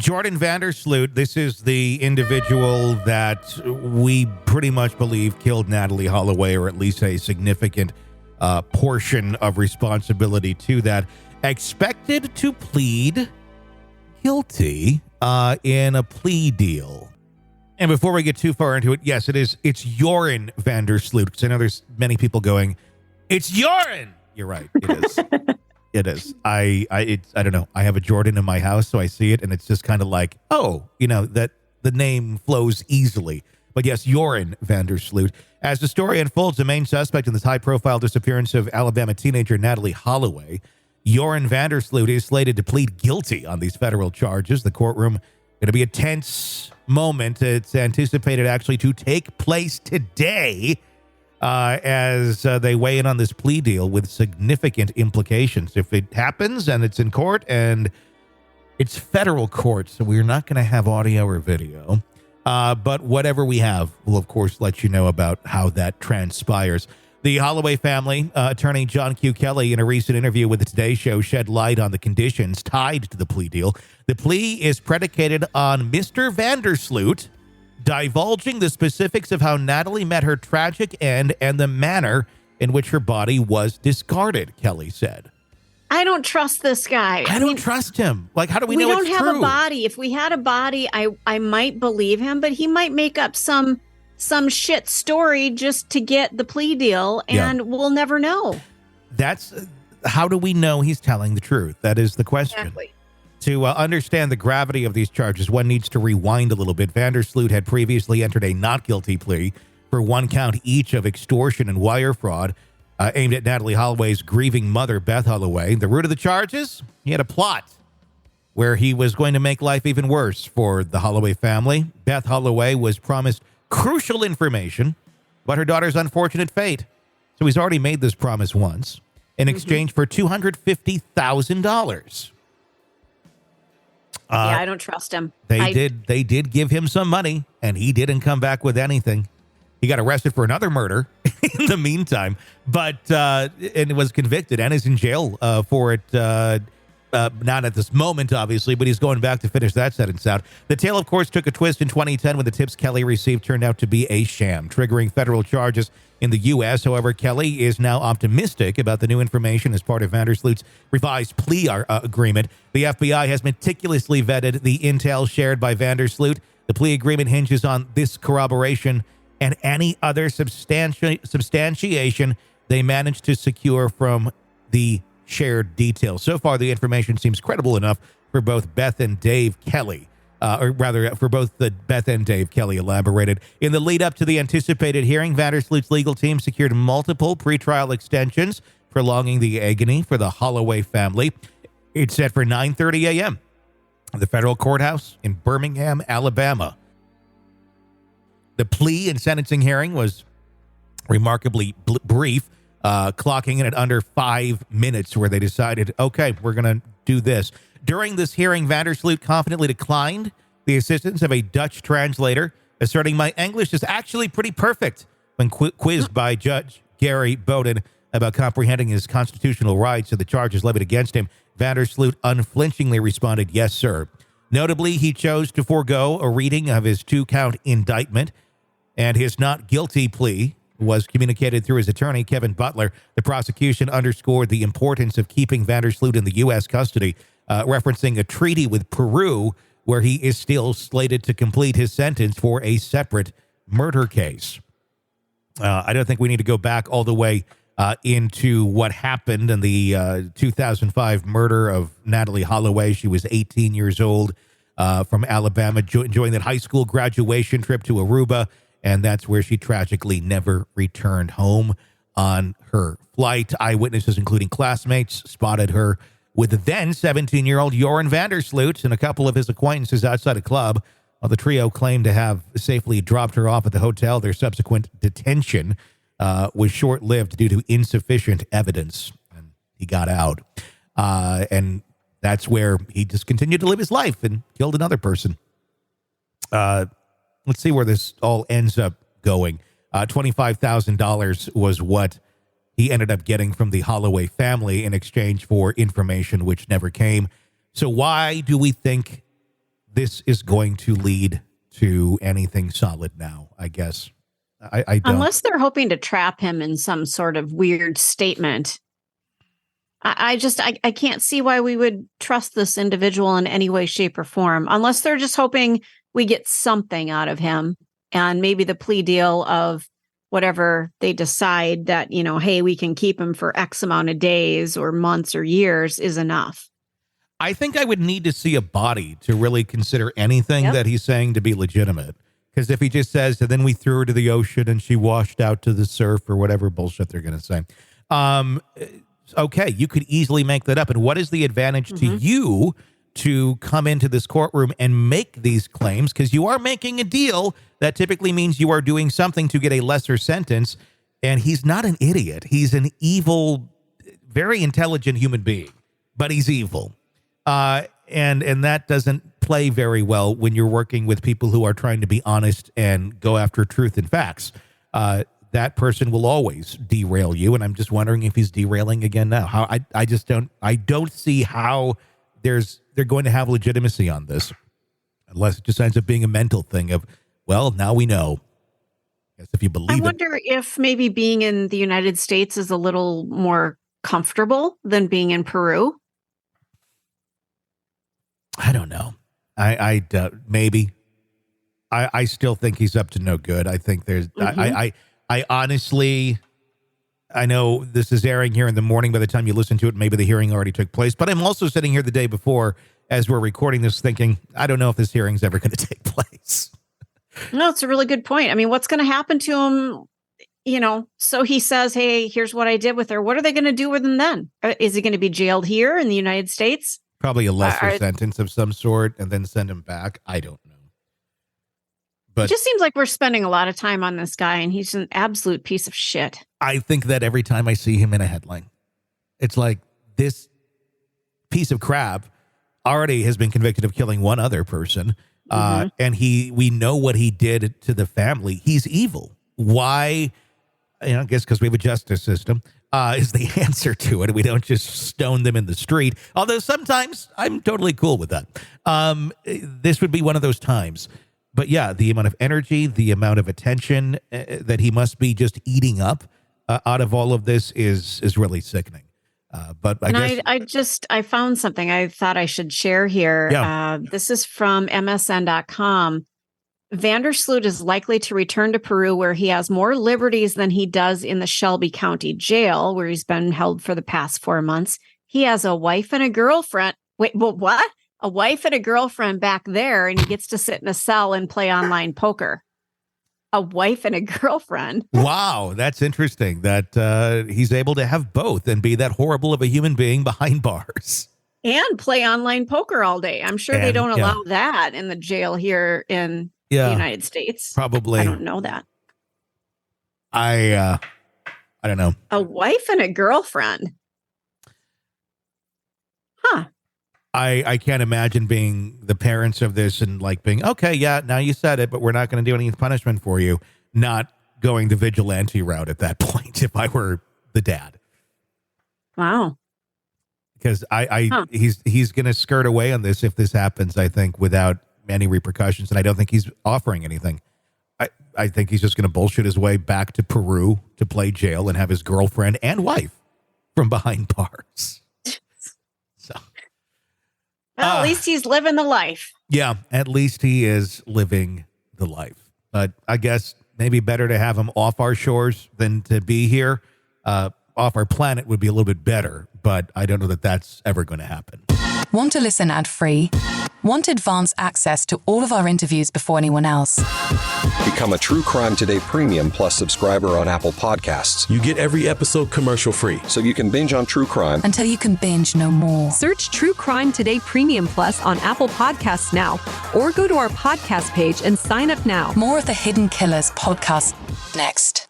Jordan Vandersloot, this is the individual that we pretty much believe killed Natalee Holloway, or at least a significant portion of responsibility to that. Expected to plead guilty in a plea deal. And before we get too far into it, yes, it's Joran Vandersloot, because I know there's many people going, it's Joran! You're right, it is. It is. I don't know. I have a Jordan in my house, so I see it, and it's just kind of like, oh, that the name flows easily. But yes, Joran Vandersloot. As the story unfolds, the main suspect in this high-profile disappearance of Alabama teenager Natalee Holloway, Joran Vandersloot, is slated to plead guilty on these federal charges. The courtroom going to be a tense moment. It's anticipated actually to take place today, as they weigh in on this plea deal with significant implications. If it happens and it's in court, and it's federal court, so we're not going to have audio or video. But whatever we have, we'll, of course, let you know about how that transpires. The Holloway family, attorney John Q. Kelly, in a recent interview with the Today Show, shed light on the conditions tied to the plea deal. The plea is predicated on Mr. Vandersloot divulging the specifics of how Natalee met her tragic end and the manner in which her body was discarded, Kelly said. I don't trust this guy. I don't trust him. Like, how do we know it's true? We don't have a body. If we had a body, I might believe him, but he might make up some shit story just to get the plea deal, and we'll never know. That's how do we know he's telling the truth? That is the question. Exactly. To understand the gravity of these charges, one needs to rewind a little bit. Vandersloot had previously entered a not guilty plea for one count each of extortion and wire fraud aimed at Natalee Holloway's grieving mother, Beth Holloway. The root of the charges? He had a plot where he was going to make life even worse for the Holloway family. Beth Holloway was promised crucial information about her daughter's unfortunate fate. So he's already made this promise once in exchange for $250,000. I don't trust him. They did give him some money, and he didn't come back with anything. He got arrested for another murder in the meantime, and was convicted and is in jail for it. Not at this moment, obviously, but he's going back to finish that sentence out. The tale, of course, took a twist in 2010 when the tips Kelly received turned out to be a sham, triggering federal charges in the U.S. However, Kelly is now optimistic about the new information as part of Vandersloot's revised plea agreement. The FBI has meticulously vetted the intel shared by Vandersloot. The plea agreement hinges on this corroboration and any other substantiation they managed to secure from the shared details. So far, the information seems credible enough for both Beth and Dave Kelly. Or rather, for both the Beth and Dave Kelly elaborated. In the lead up to the anticipated hearing, Vandersloot's legal team secured multiple pretrial extensions, prolonging the agony for the Holloway family. It's set for 9:30 a.m. at the federal courthouse in Birmingham, Alabama. The plea and sentencing hearing was remarkably brief, clocking in at under 5 minutes, where they decided, okay, we're going to do this. During this hearing, Vandersloot confidently declined the assistance of a Dutch translator, asserting, "My English is actually pretty perfect." When quizzed by Judge Gary Bowden about comprehending his constitutional rights and the charges levied against him, Vandersloot unflinchingly responded, "Yes, sir." Notably, he chose to forego a reading of his 2-count indictment, and his not guilty plea was communicated through his attorney, Kevin Butler. The prosecution underscored the importance of keeping Vandersloot in the U.S. custody, referencing a treaty with Peru where he is still slated to complete his sentence for a separate murder case. I don't think we need to go back all the way into what happened in the 2005 murder of Natalee Holloway. She was 18 years old, from Alabama, enjoying that high school graduation trip to Aruba, and that's where she tragically never returned home on her flight. Eyewitnesses, including classmates, spotted her with the then 17-year-old Joran Vandersloot and a couple of his acquaintances outside a club. While the trio claimed to have safely dropped her off at the hotel, their subsequent detention was short-lived due to insufficient evidence, and he got out. And that's where he just continued to live his life and killed another person. Let's see where this all ends up going. $25,000 was what he ended up getting from the Holloway family in exchange for information which never came. So why do we think this is going to lead to anything solid now, I guess. I don't. Unless they're hoping to trap him in some sort of weird statement. I can't see why we would trust this individual in any way, shape, or form, unless they're just hoping we get something out of him. And maybe the plea deal of whatever they decide that, hey, we can keep him for X amount of days or months or years is enough. I think I would need to see a body to really consider anything that he's saying to be legitimate. Because if he just says, and then we threw her to the ocean and she washed out to the surf or whatever bullshit they're going to say. Okay, you could easily make that up. And what is the advantage to you to come into this courtroom and make these claims? Because you are making a deal that typically means you are doing something to get a lesser sentence. And he's not an idiot. He's an evil, very intelligent human being, but he's evil. And that doesn't play very well when you're working with people who are trying to be honest and go after truth and facts. That person will always derail you. And I'm just wondering if he's derailing again now. How I don't see how they're going to have legitimacy on this unless it just ends up being a mental thing of, well, now we know. I guess if you believe I wonder if maybe being in the United States is a little more comfortable than being in Peru. I don't know. I maybe. I still think he's up to no good. I think there's. I honestly, I know this is airing here in the morning. By the time you listen to it, maybe the hearing already took place. But I'm also sitting here the day before, as we're recording this, thinking, I don't know if this hearing's ever going to take place. No, it's a really good point. I mean, what's going to happen to him? So he says, hey, here's what I did with her. What are they going to do with him then? Is he going to be jailed here in the United States? Probably a lesser sentence of some sort and then send him back. I don't know. But it just seems like we're spending a lot of time on this guy and he's an absolute piece of shit. I think that every time I see him in a headline, it's like this piece of crap already has been convicted of killing one other person. And we know what he did to the family. He's evil. Why? I guess because we have a justice system. Is the answer to it. We don't just stone them in the street. Although sometimes I'm totally cool with that. This would be one of those times. But yeah, the amount of energy, the amount of attention that he must be just eating up out of all of this is really sickening. But I found something I thought I should share here. Yeah. This is from MSN.com. Sloot is likely to return to Peru, where he has more liberties than he does in the Shelby County Jail, where he's been held for the past 4 months. He has a wife and a girlfriend. Wait, what? A wife and a girlfriend back there, and he gets to sit in a cell and play online poker. A wife and a girlfriend. Wow, that's interesting that he's able to have both and be that horrible of a human being behind bars. And play online poker all day. I'm sure they don't allow that in the jail here in the United States. Probably. I don't know that. I don't know. A wife and a girlfriend. Huh. I can't imagine being the parents of this and like being, okay, yeah, now you said it, but we're not going to do any punishment for you. Not going the vigilante route at that point if I were the dad. Wow. Because he's going to skirt away on this if this happens, I think, without any repercussions. And I don't think he's offering anything. I think he's just going to bullshit his way back to Peru to play jail and have his girlfriend and wife from behind bars. Well, at least he's living the life. Yeah, at least he is living the life. But I guess maybe better to have him off our shores than to be here. Off our planet would be a little bit better, but I don't know that that's ever going to happen. Want to listen ad-free? Want advanced access to all of our interviews before anyone else? Become a True Crime Today Premium Plus subscriber on Apple Podcasts. You get every episode commercial-free. So you can binge on true crime until you can binge no more. Search True Crime Today Premium Plus on Apple Podcasts now, or go to our podcast page and sign up now. More of the Hidden Killers podcast next.